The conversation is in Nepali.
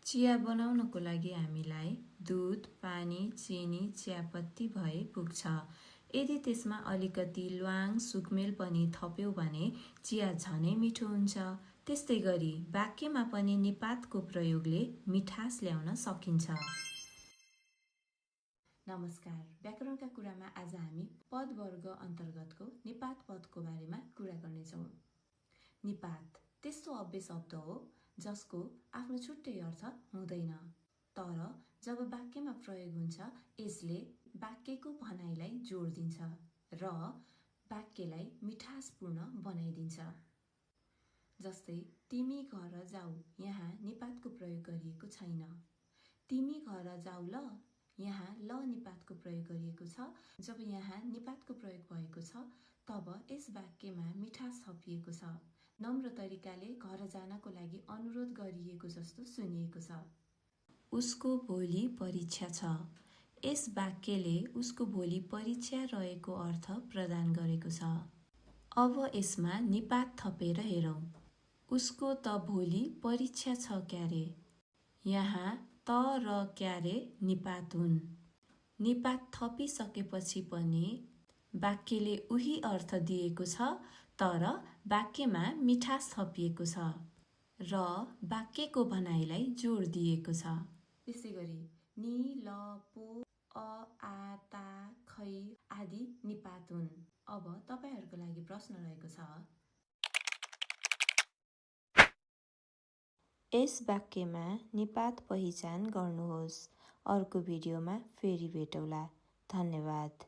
चिया बनाउनको लागि हामीलाई दुध, पानी, चिनी, चियापत्ती भए पुग्छ। यदि त्यसमा अलिकति ल्वाङ, सुकमेल पनि थप्यौँ भने चिया झनै मिठो हुन्छ। त्यस्तै गरी वाक्यमा पनि निपातको प्रयोगले मिठास ल्याउन सकिन्छ। नमस्कार, व्याकरणका कुरामा आज हामी पद वर्ग अन्तर्गतको निपात पदको बारेमा कुरा गर्नेछौँ। निपात त्यस्तो अव्यय शब्द हो जसको आफ्नो छुट्टै अर्थ हुँदैन, तर जब वाक्यमा प्रयोग हुन्छ यसले वाक्यको भनाइलाई जोड दिन्छ र वाक्यलाई मिठासपूर्ण बनाइदिन्छ। जस्तै तिमी घर जाऊ, यहाँ निपातको प्रयोग गरिएको छैन। तिमी घर जाऊ ल, यहाँ ल निपातको प्रयोग गरिएको छ। जब यहाँ निपातको प्रयोग भएको छ तब यस वाक्यमा मिठास थपिएको छ। नम्र तरिकाले घर जानको लागि अनुरोध गरिएको जस्तो सुनिएको छ। उसको भोलि परीक्षा छ। यस वाक्यले उसको भोलि परीक्षा रहेको अर्थ प्रदान गरेको छ। अब यसमा निपात थपेर हेरौँ। उसको त भोलि परीक्षा छ क्यारे। यहाँ त र क्यारे निपात हुन्। निपात थपिसकेपछि पनि वाक्यले उही अर्थ दिएको छ, तर वाक्यमा मिठास थपिएको छ र वाक्यको भनाइलाई जोड दिएको छ। त्यसै गरी नि, ल, पो, अ, आ, ता, खै आदि निपात हुन्। अब तपाईहरुको लागि प्रश्न रहेको छ। यस वाक्यमा निपात पहिचान गर्नुहोस्। अर्को भिडियोमा फेरि भेटौँला। धन्यवाद।